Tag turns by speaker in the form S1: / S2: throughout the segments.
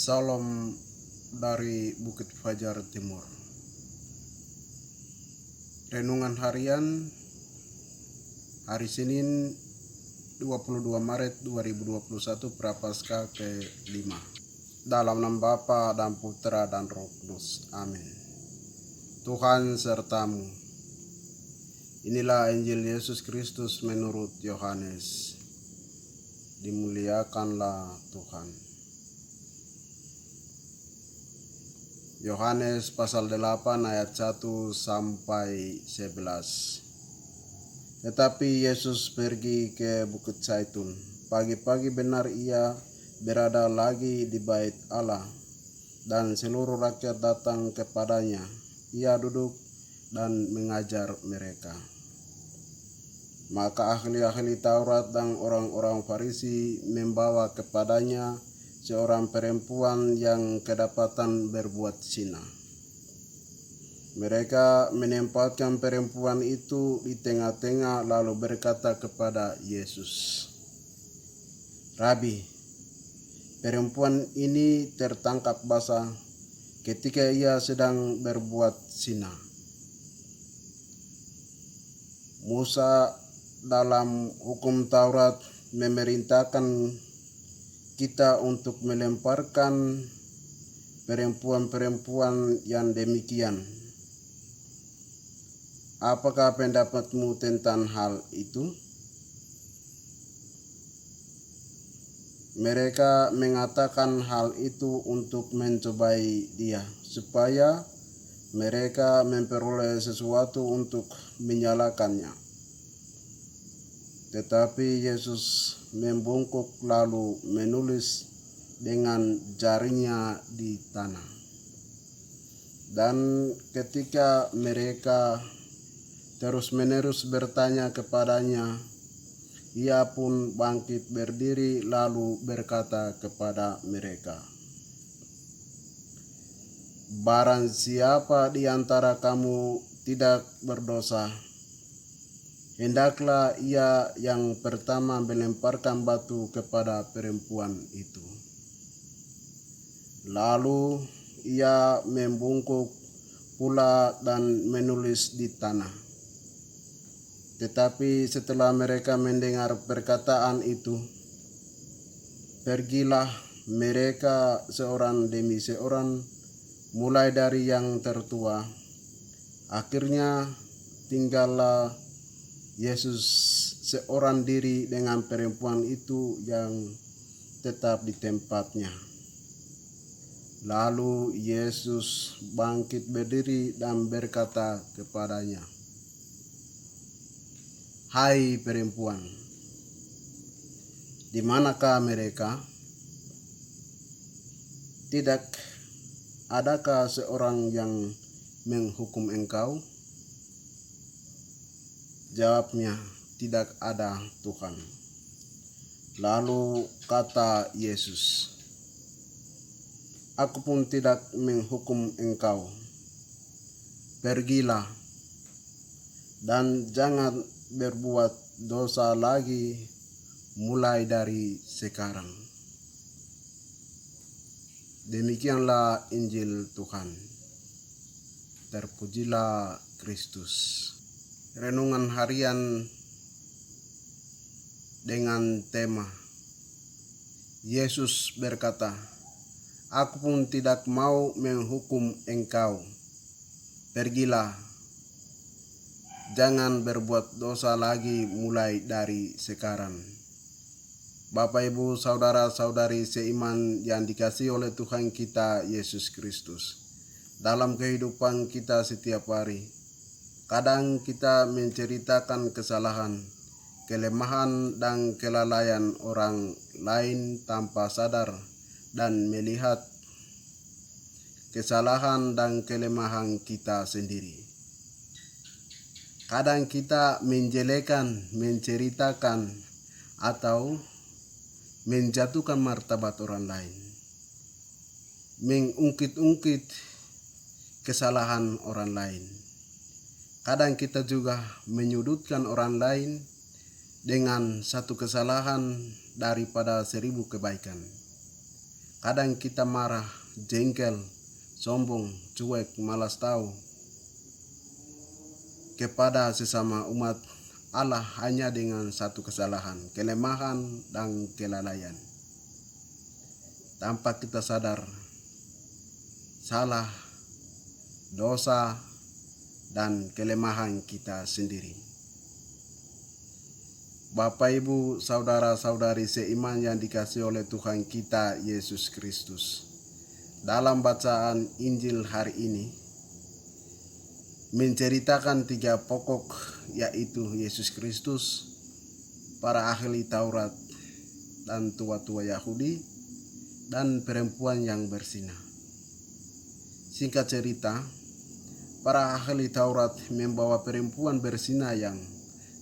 S1: Salam dari Bukit Fajar Timur. Renungan harian hari Senin 22 Maret 2021 Prapaskah ke-5. Dalam nama Bapa dan Putra dan Roh Kudus. Amin. Tuhan sertamu. Inilah Injil Yesus Kristus menurut Yohanes. Dimuliakanlah Tuhan. Yohanes pasal 8 ayat 1 sampai 11. Tetapi Yesus pergi ke Bukit Zaitun. Pagi-pagi benar ia berada lagi di bait Allah, dan seluruh rakyat datang kepadanya. Ia duduk dan mengajar mereka. Maka ahli-ahli Taurat dan orang-orang Farisi membawa kepadanya seorang perempuan yang kedapatan berbuat zina. Mereka menempatkan perempuan itu di tengah-tengah lalu berkata kepada Yesus, "Rabi, perempuan ini tertangkap basah ketika ia sedang berbuat zina. Musa dalam hukum Taurat memerintahkan kita untuk melemparkan perempuan-perempuan yang demikian. Apakah pendapatmu tentang hal itu?" Mereka mengatakan hal itu untuk mencobai dia, supaya mereka memperoleh sesuatu untuk menyalahkannya. Tetapi Yesus membungkuk lalu menulis dengan jarinya di tanah. Dan ketika mereka terus-menerus bertanya kepadanya, ia pun bangkit berdiri lalu berkata kepada mereka, "Barang siapa di antara kamu tidak berdosa, hendaklah ia yang pertama melemparkan batu kepada perempuan itu." Lalu ia membungkuk pula dan menulis di tanah. Tetapi setelah mereka mendengar perkataan itu, pergilah mereka seorang demi seorang, mulai dari yang tertua. Akhirnya tinggallah Yesus seorang diri dengan perempuan itu yang tetap di tempatnya. Lalu Yesus bangkit berdiri dan berkata kepadanya, "Hai perempuan, di manakah mereka? Tidak adakah seorang yang menghukum engkau?" Jawabnya, "Tidak ada, Tuhan." Lalu kata Yesus, "Aku pun tidak menghukum engkau. Pergilah dan jangan berbuat dosa lagi mulai dari sekarang." Demikianlah Injil Tuhan. Terpujilah Kristus. Renungan harian dengan tema Yesus berkata, "Aku pun tidak mau menghukum engkau. Pergilah, jangan berbuat dosa lagi mulai dari sekarang." Bapak, Ibu, saudara-saudari seiman yang dikasihi oleh Tuhan kita Yesus Kristus. Dalam kehidupan kita setiap hari, kadang kita menceritakan kesalahan, kelemahan, dan kelalaian orang lain tanpa sadar dan melihat kesalahan dan kelemahan kita sendiri. Kadang kita menjelekan, menceritakan, atau menjatuhkan martabat orang lain, mengungkit-ungkit kesalahan orang lain. Kadang kita juga menyudutkan orang lain dengan satu kesalahan daripada 1000 kebaikan. Kadang kita marah, jengkel, sombong, cuek, malas tahu kepada sesama umat Allah hanya dengan satu kesalahan, kelemahan, dan kelalaian. Tanpa kita sadar, salah, dosa, dan kelemahan kita sendiri. Bapak, Ibu, saudara-saudari seiman yang dikasihi oleh Tuhan kita Yesus Kristus, dalam bacaan Injil hari ini menceritakan 3 pokok, yaitu Yesus Kristus, para ahli Taurat dan tua-tua Yahudi, dan perempuan yang bersinah. Singkat cerita, para ahli Taurat membawa perempuan bersinah yang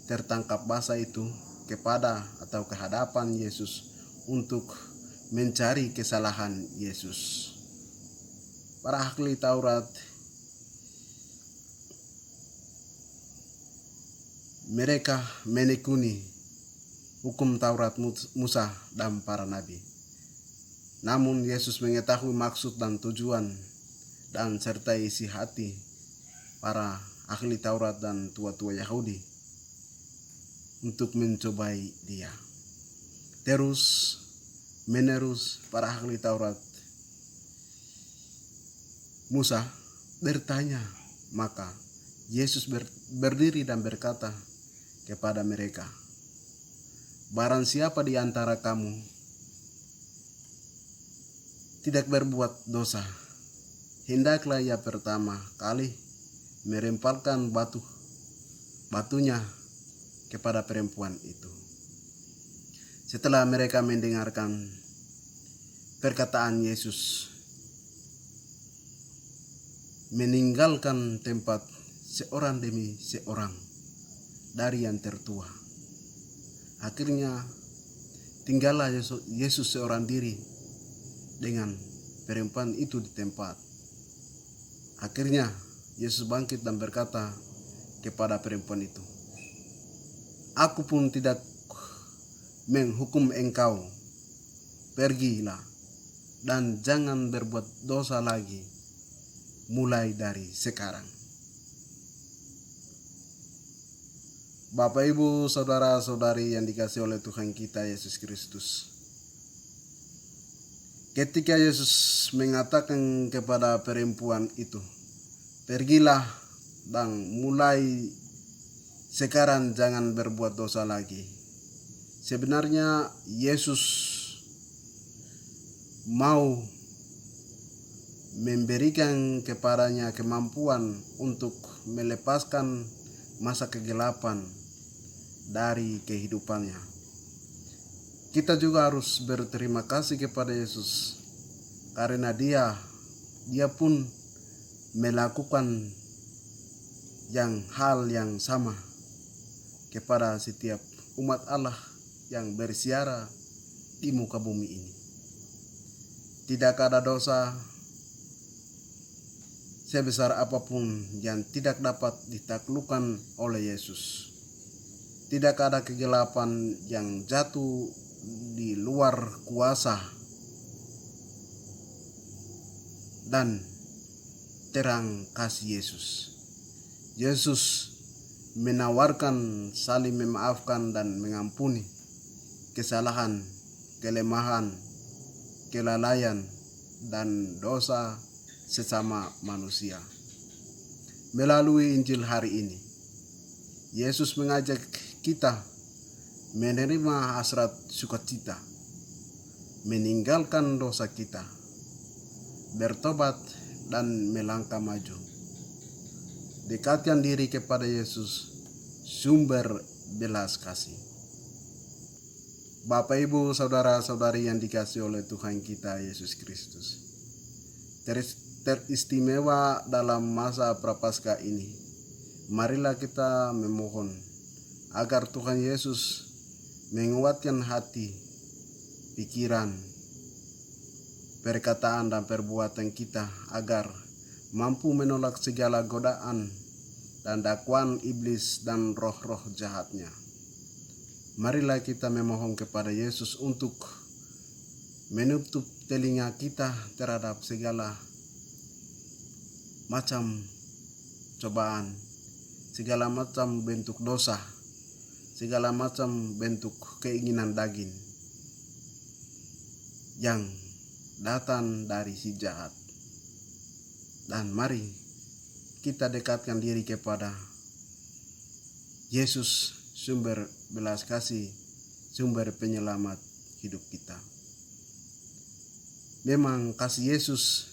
S1: tertangkap basah itu kepada atau ke hadapan Yesus untuk mencari kesalahan Yesus. Para ahli Taurat mereka menekuni hukum Taurat Musa dan para nabi. Namun Yesus mengetahui maksud dan tujuan dan serta isi hati para ahli Taurat dan tua-tua Yahudi untuk mencobai dia. Terus menerus para ahli Taurat Musa bertanya, maka Yesus berdiri dan berkata kepada mereka, barang siapa di antara kamu tidak berbuat dosa, hendaklah ia pertama kali merempalkan batunya kepada perempuan itu. Setelah mereka mendengarkan perkataan Yesus, meninggalkan tempat seorang demi seorang dari yang tertua. Akhirnya tinggallah Yesus seorang diri dengan perempuan itu di tempat. Akhirnya Yesus bangkit dan berkata kepada perempuan itu, aku pun tidak menghukum engkau, pergilah dan jangan berbuat dosa lagi mulai dari sekarang. Bapak, Ibu, saudara-saudari yang dikasihi oleh Tuhan kita Yesus Kristus, ketika Yesus mengatakan kepada perempuan itu, pergilah dan mulai sekarang jangan berbuat dosa lagi. Sebenarnya Yesus mau memberikan kepadanya kemampuan untuk melepaskan masa kegelapan dari kehidupannya. Kita juga harus berterima kasih kepada Yesus karena dia pun melakukan hal yang sama kepada setiap umat Allah yang bersiara di muka bumi ini. Tidak ada dosa sebesar apapun yang tidak dapat ditaklukkan oleh Yesus. Tidak ada kegelapan yang jatuh di luar kuasa dan terang kasih Yesus. Yesus menawarkan saling memaafkan dan mengampuni kesalahan, kelemahan, kelalaian, dan dosa sesama manusia. Melalui Injil hari ini, Yesus mengajak kita menerima hasrat sukacita, meninggalkan dosa kita, bertobat dan melangkah maju. Dekatkan diri kepada Yesus, sumber belas kasih. Bapak, Ibu, saudara-saudari yang dikasihi oleh Tuhan kita Yesus Kristus, teristimewa dalam masa Prapaskah ini, marilah kita memohon agar Tuhan Yesus menguatkan hati, pikiran, perkataan dan perbuatan kita agar mampu menolak segala godaan dan dakwaan iblis dan roh-roh jahatnya. Marilah kita memohon kepada Yesus untuk menutup telinga kita terhadap segala macam cobaan, segala macam bentuk dosa, segala macam bentuk keinginan daging yang datang dari si jahat. Dan mari kita dekatkan diri kepada Yesus, sumber belas kasih, sumber penyelamat hidup kita. Memang kasih Yesus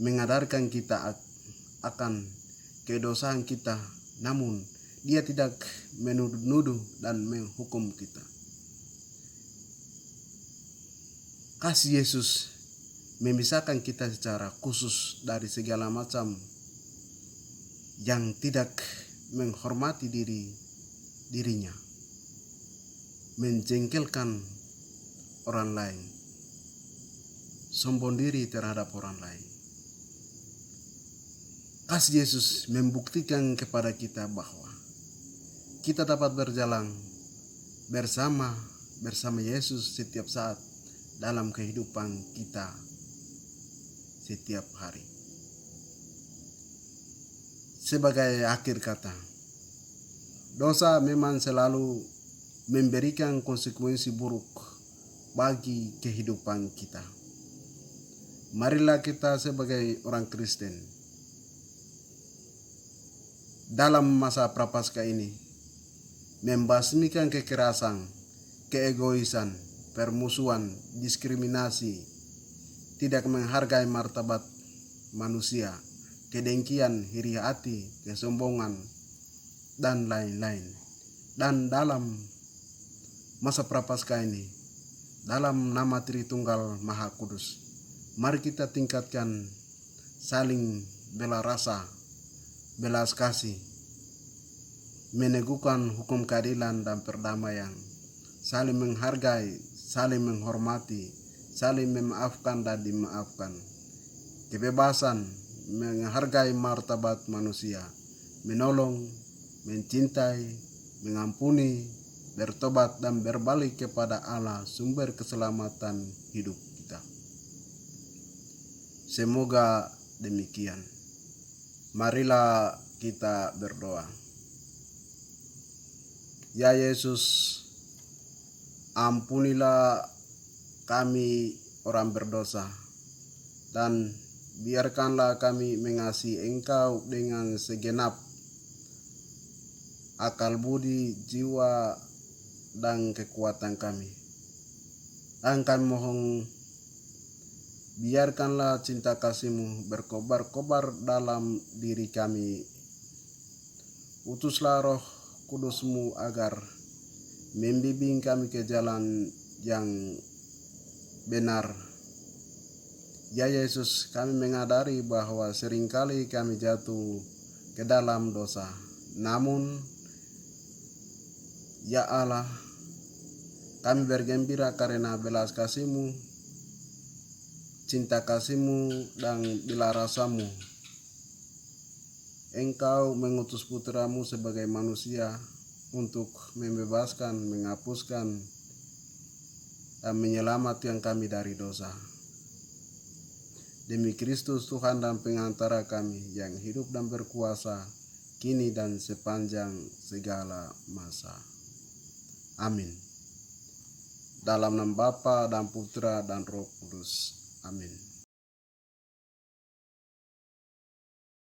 S1: mengadarkan kita akan kedosaan kita, namun Dia tidak menuduh dan menghukum kita. Kasih Yesus memisahkan kita secara khusus dari segala macam yang tidak menghormati dirinya, menjengkelkan orang lain, sombong diri terhadap orang lain. Kasih Yesus membuktikan kepada kita bahwa kita dapat berjalan bersama Yesus setiap saat dalam kehidupan kita setiap hari. Sebagai akhir kata, dosa memang selalu memberikan konsekuensi buruk bagi kehidupan kita. Marilah kita sebagai orang Kristen dalam masa prapaskah ini membasmikan kekerasan, keegoisan, permusuhan, diskriminasi, tidak menghargai martabat manusia, kedengkian, iri hati, kesombongan, dan lain-lain. Dan dalam masa prapaskah ini, dalam nama Tritunggal Maha Kudus, mari kita tingkatkan saling bela rasa, belas kasih, meneguhkan hukum keadilan dan perdamaian, saling menghargai, saling menghormati, saling memaafkan dan dimaafkan, kebebasan, menghargai martabat manusia, menolong, mencintai, mengampuni, bertobat dan berbalik kepada Allah, sumber keselamatan hidup kita. Semoga demikian. Marilah kita berdoa. Ya Yesus, ampunilah kami orang berdosa, dan biarkanlah kami mengasihi Engkau dengan segenap akal budi, jiwa, dan kekuatan kami. Dan kami mohon, biarkanlah cinta kasih-Mu berkobar-kobar dalam diri kami. Utuslah Roh Kudus-Mu agar membimbing kami ke jalan yang benar. Ya Yesus, kami menyadari bahwa seringkali kami jatuh ke dalam dosa. Namun, ya Allah, kami bergembira karena belas kasih-Mu, cinta kasih-Mu, dan bela rasa-Mu. Engkau mengutus putra-Mu sebagai manusia untuk membebaskan, menghapuskan, dan menyelamatkan kami dari dosa. Demi Kristus Tuhan dan pengantara kami yang hidup dan berkuasa kini dan sepanjang segala masa. Amin. Dalam nama Bapa dan Putra dan Roh Kudus. Amin.